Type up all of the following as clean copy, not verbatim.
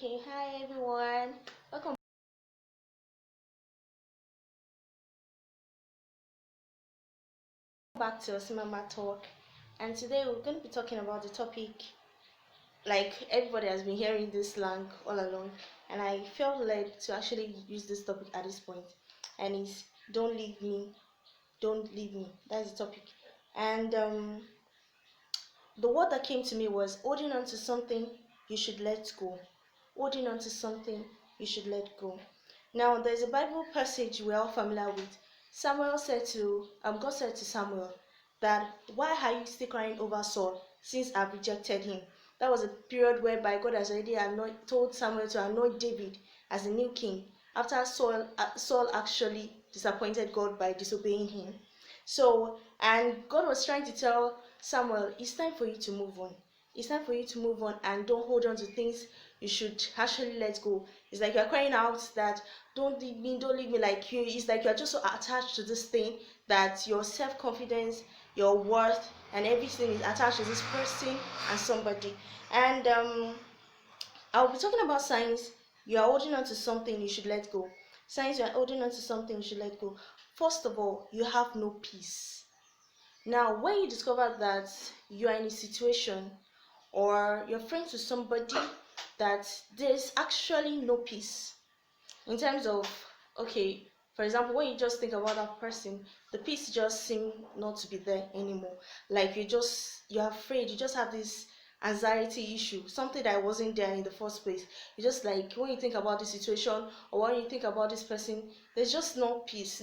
Okay, hi everyone. Welcome back to Osimama Talk. And today we're going to be talking about the topic like everybody has been hearing this slang all along, and I felt led to actually use this topic at this point. And it's don't leave me, don't leave me. That's the topic. And the word that came to me was holding on to something you should let go. Holding on to something you should let go. Now, there's a Bible passage we're all familiar with. God said to Samuel that why are you still crying over Saul since I've rejected him? That was a period whereby God has already told Samuel to anoint David as the new king after Saul actually disappointed God by disobeying him. So, and God was trying to tell Samuel, it's time for you to move on. It's time for you to move on and don't hold on to things you should actually let go. It's like you're crying out that don't leave me like you. It's like you're just so attached to this thing that your self-confidence, your worth, and everything is attached to this person and somebody. And I'll be talking about signs you are holding on to something you should let go. Signs you are holding on to something you should let go. First of all, you have no peace. Now, when you discover that you are in a situation or you're friends with somebody that there's actually no peace in terms of, okay, for example, when you just think about that person, the peace just seem not to be there anymore. Like you're afraid, you just have this anxiety issue, something that wasn't there in the first place. You just like when you think about the situation or when you think about this person, there's just no peace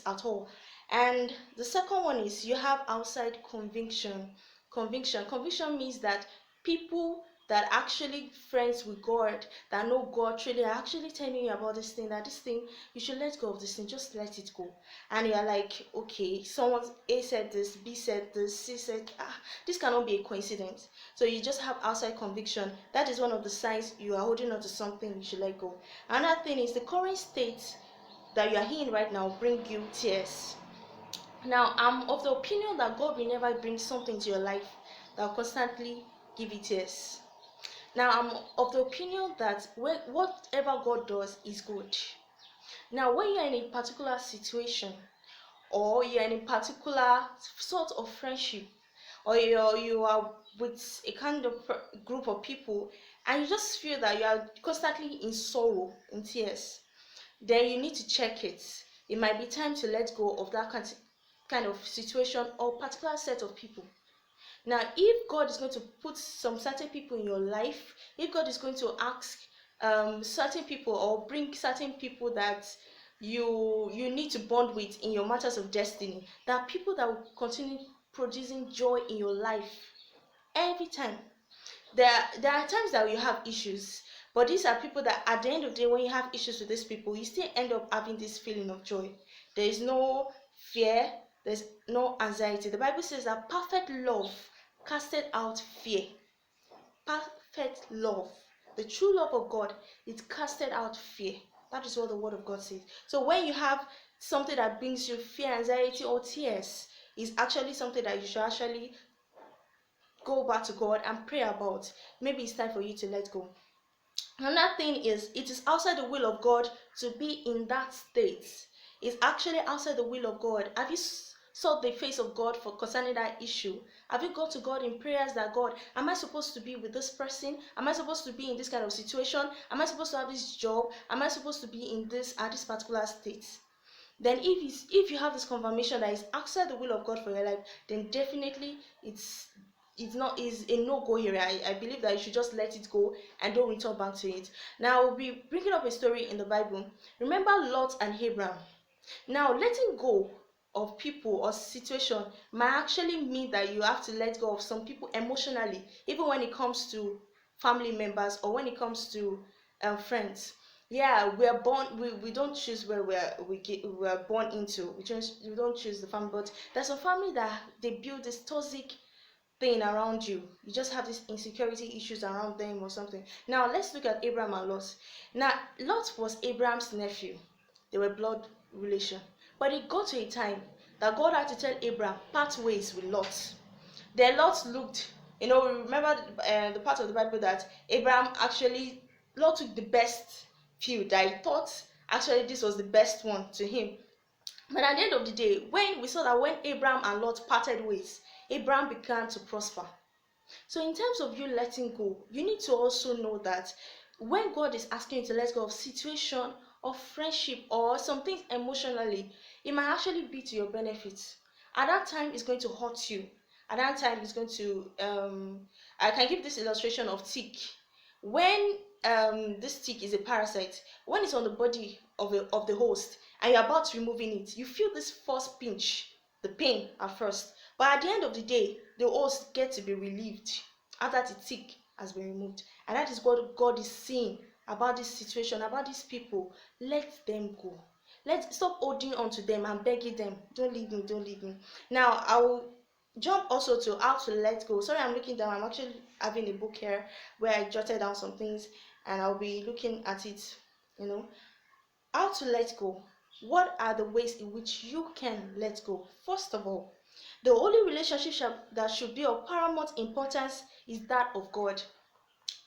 at all. And the second one is you have outside conviction. Conviction means that people that actually friends with God, that know God truly, are actually telling you about this thing, that this thing, you should let go of this thing, just let it go. And you're like, okay, someone A said this, B said this, C said, this cannot be a coincidence. So you just have outside conviction. That is one of the signs you are holding on to something you should let go. Another thing is the current state that you are in right now bring you tears. Now, I'm of the opinion that God will never bring something to your life that will constantly give you tears. Now, I'm of the opinion that whatever God does is good. Now, when you're in a particular situation or you're in a particular sort of friendship or you are with a kind of group of people and you just feel that you are constantly in sorrow, in tears, then you need to check it. It might be time to let go of that kind of situation or particular set of people. Now, if God is going to put some certain people in your life, if God is going to ask certain people or bring certain people that you need to bond with in your matters of destiny, there are people that will continue producing joy in your life every time. There are times that you have issues, but these are people that at the end of the day, when you have issues with these people, you still end up having this feeling of joy. There is no fear, there's no anxiety. The Bible says that perfect love casted out fear. Perfect love, the true love of God, it casted out fear. That is what the word of God says. So when you have something that brings you fear, anxiety, or tears, is actually something that you should actually go back to God and pray about. Maybe it's time for you to let go. Another thing is, it is outside the will of God to be in that state. It's actually outside the will of God. Have you sought the face of God for concerning that issue? Have you gone to God in prayers that God, am I supposed to be with this person? Am I supposed to be in this kind of situation? Am I supposed to have this job? Am I supposed to be in this at this particular state? Then if you have this confirmation that is outside the will of God for your life, then definitely it's not is a no-go here. I believe that you should just let it go and don't return back to it. Now we'll be bringing up a story in the Bible. Remember Lot and Abraham. Now letting go of people or situation might actually mean that you have to let go of some people emotionally, even when it comes to family members or when it comes to friends. Yeah, we are born, we don't choose where we are born into. We don't choose the family, but there's a family that they build this toxic thing around you. You just have these insecurity issues around them or something. Now let's look at Abraham and Lot. Now Lot was Abraham's nephew. They were blood relation. But it got to a time that God had to tell Abraham part ways with Lot. Then Lot looked, remember the part of the Bible that Abraham actually Lot took the best field that he thought actually this was the best one to him. But at the end of the day, when we saw that when Abraham and Lot parted ways, Abraham began to prosper. So in terms of you letting go, you need to also know that when God is asking you to let go of situation, of friendship, or some things emotionally, it might actually be to your benefit. At that time, it's going to hurt you. At that time, it's going to I can give this illustration of tick. When this tick is a parasite, when it's on the body of the host and you're about removing it, you feel this first pinch, the pain at first. But at the end of the day, the host get to be relieved after the tick has been removed. And that is what God is saying about this situation, about these people. Let them go. Let's stop holding on to them and begging them, don't leave me, don't leave me. Now, I will jump also to how to let go. Sorry, I'm looking down. I'm actually having a book here where I jotted down some things and I'll be looking at it, you know. How to let go. What are the ways in which you can let go? First of all, the only relationship that should be of paramount importance is that of God.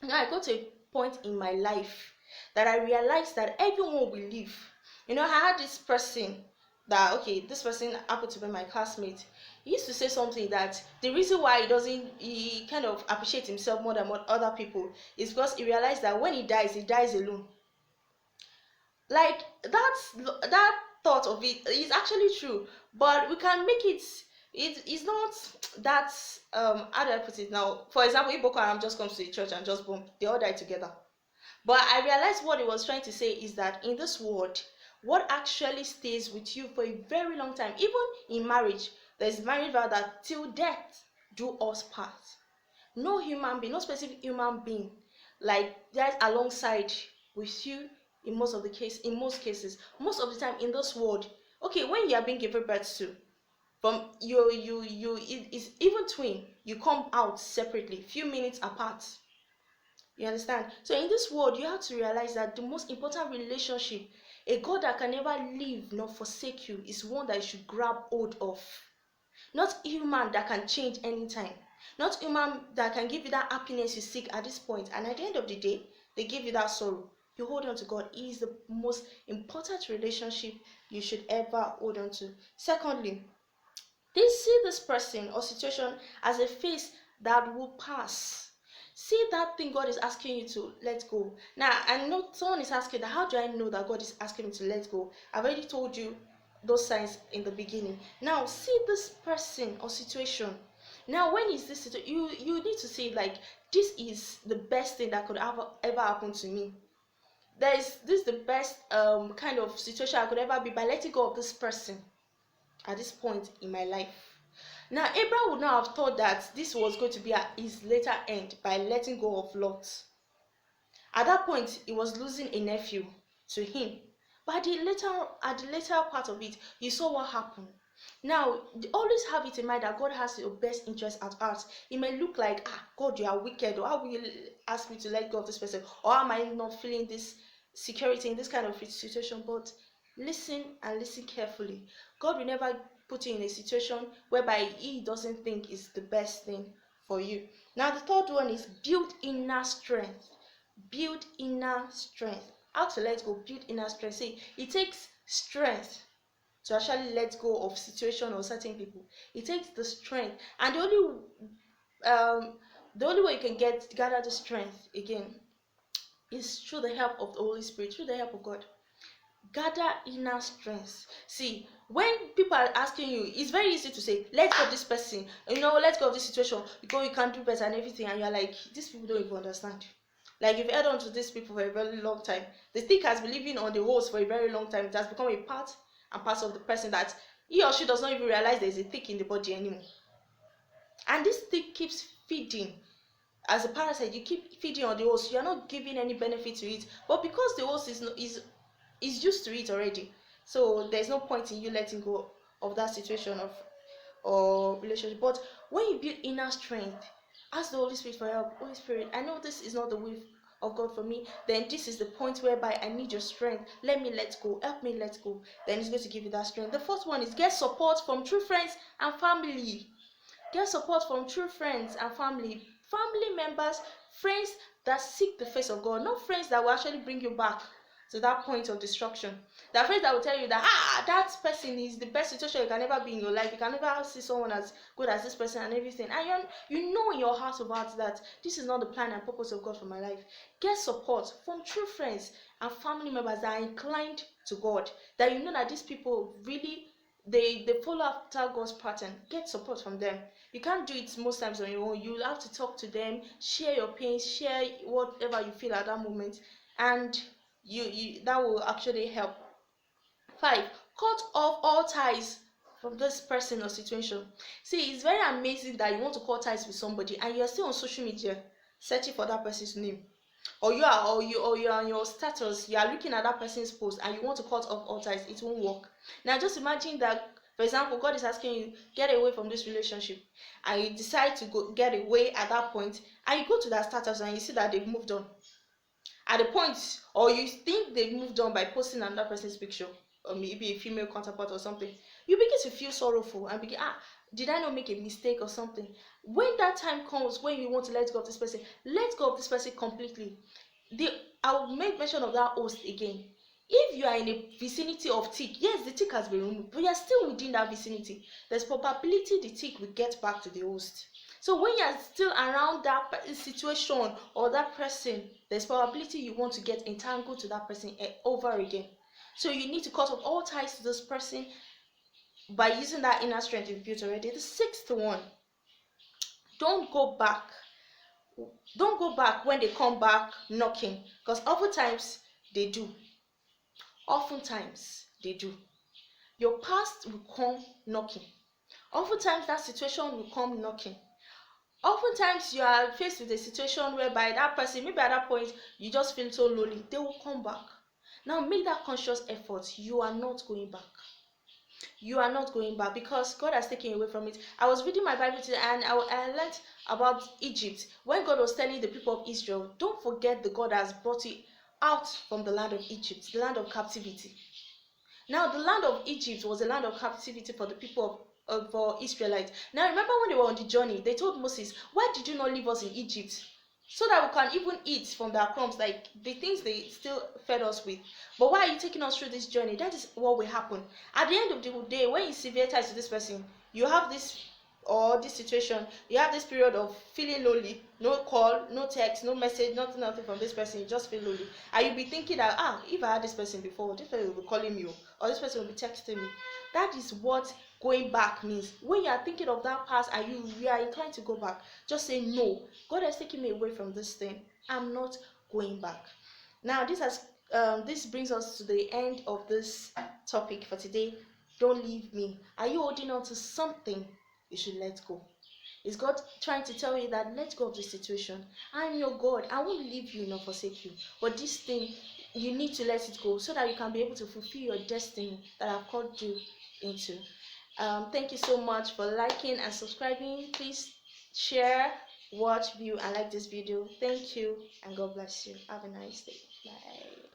Now, I got to a point in my life that I realized that everyone will leave. I had this person that, okay, this person happened to be my classmate. He used to say something that the reason why he kind of appreciates himself more than other people is because he realized that when he dies alone. Like that thought of it is actually true, but we can make it is not that how do I put it now? For example, if Boko Haram just comes to the church and just boom, they all die together. But I realized what he was trying to say is that in this world, what actually stays with you for a very long time, even in marriage, there's marriage vow that till death do us part. No human being, no specific human being like that alongside with you in most cases, most of the time in this world. Okay, when you are being given birth to, from it is even twin, you come out separately, few minutes apart. You understand? So in this world, you have to realize that the most important relationship, a God that can never leave nor forsake you, is one that you should grab hold of. Not human that can change anytime. Not human that can give you that happiness you seek at this point. And at the end of the day, they give you that sorrow. You hold on to God. He is the most important relationship you should ever hold on to. Secondly, they see this person or situation as a phase that will pass. See that thing God is asking you to let go. Now, I know someone is asking that how do I know that God is asking me to let go? I've already told you those signs in the beginning. Now, see this person or situation. Now, when is this situation? You need to say like this is the best thing that could ever happen to me. This is the best kind of situation I could ever be by letting go of this person at this point in my life. Now, Abraham would not have thought that this was going to be at his later end by letting go of Lot. At that point, he was losing a nephew to him. But at the later part of it, you saw what happened. Now, always have it in mind that God has your best interest at heart. It may look like, God, you are wicked, or how will you ask me to let go of this person? Or am I not feeling this security in this kind of situation? But listen and listen carefully. God will never put you in a situation whereby He doesn't think is the best thing for you. Now, the third one is build inner strength. Build inner strength. How to let go? Build inner strength. See, it takes strength to actually let go of situation or certain people. It takes the strength, and the only way you can gather the strength again is through the help of the Holy Spirit, through the help of God. Gather inner strength. See, when people are asking you, it's very easy to say, let go of this person, let go of this situation because you can do better and everything, and you're like, these people don't even understand. Like, you've held on to these people for a very long time. The stick has been living on the host for a very long time. It has become a part and parcel of the person that he or she does not even realize there's a tick in the body anymore. And this tick keeps feeding. As a parasite, you keep feeding on the host. You're not giving any benefit to it. But because the host is used to it already, so there's no point in you letting go of that situation or relationship. But when you build inner strength, ask the Holy Spirit for help. Holy Spirit, I know this is not the will of God for me. Then this is the point whereby I need your strength. Let me let go. Help me let go. Then He's going to give you that strength. The fourth one is get support from true friends and family. Get support from true friends and family. Family members, friends that seek the face of God, not friends that will actually bring you back to that point of destruction. There are friends that will tell you that that person is the best situation you can ever be in your life. You can never see someone as good as this person and everything. And you know in your heart of hearts that this is not the plan and purpose of God for my life. Get support from true friends and family members that are inclined to God. That you know that these people really they follow after God's pattern. Get support from them. You can't do it most times on your own. You'll have to talk to them, share your pains, share whatever you feel at that moment, and you that will actually help. 5. Cut off all ties from this person or situation. See, it's very amazing that you want to cut ties with somebody and you're still on social media searching for that person's name, or you are on your status, you are looking at that person's post and you want to cut off all ties. It won't work. Now just imagine that, for example, God is asking you, get away from this relationship, and you decide to go get away at that point, and you go to that status and you see that they've moved on at the point, or you think they've moved on by posting another person's picture, or maybe a female counterpart or something. You begin to feel sorrowful and begin, did I not make a mistake or something? When that time comes when you want to let go of this person, let go of this person completely. I'll make mention of that host again. If you are in a vicinity of tick, yes, the tick has been removed, but you are still within that vicinity. There's probability the tick will get back to the host. So when you're still around that situation or that person, there's probability you want to get entangled to that person over again. So you need to cut off all ties to this person by using that inner strength you've built already. The 6th one, don't go back. Don't go back when they come back knocking, because oftentimes they do. Oftentimes they do. Your past will come knocking. Oftentimes that situation will come knocking. Oftentimes you are faced with a situation whereby that person, maybe at that point you just feel so lonely, they will come back. Now make that conscious effort. You are not going back. You are not going back, because God has taken away from it. I was reading my Bible today and I learned about Egypt. When God was telling the people of Israel, don't forget the God has brought you out from the land of Egypt, the land of captivity. Now the land of Egypt was a land of captivity for the people for Israelites. Now remember when they were on the journey, they told Moses, why did you not leave us in Egypt, so that we can even eat from their crumbs, like the things they still fed us with? But why are you taking us through this journey? That is what will happen. At the end of the day, when you severe ties to this person, you have this, or this situation, you have this period of feeling lonely, no call, no text, no message, nothing from this person. You just feel lonely, and you'll be thinking that, if I had this person before, this person will be calling me, or this person will be texting me. That is what going back means. When you are thinking of that past and you are inclined to go back, just say, no, God has taken me away from this thing, I'm not going back. Now this brings us to the end of this topic for today. Don't leave me. Are you holding on to something? You should let go. Is God trying to tell you that let go of the situation? I'm your God. I won't leave you nor forsake you. But this thing, you need to let it go so that you can be able to fulfill your destiny that I've called you into. Thank you so much for liking and subscribing. Please share, watch, view, and like this video. Thank you, and God bless you. Have a nice day. Bye.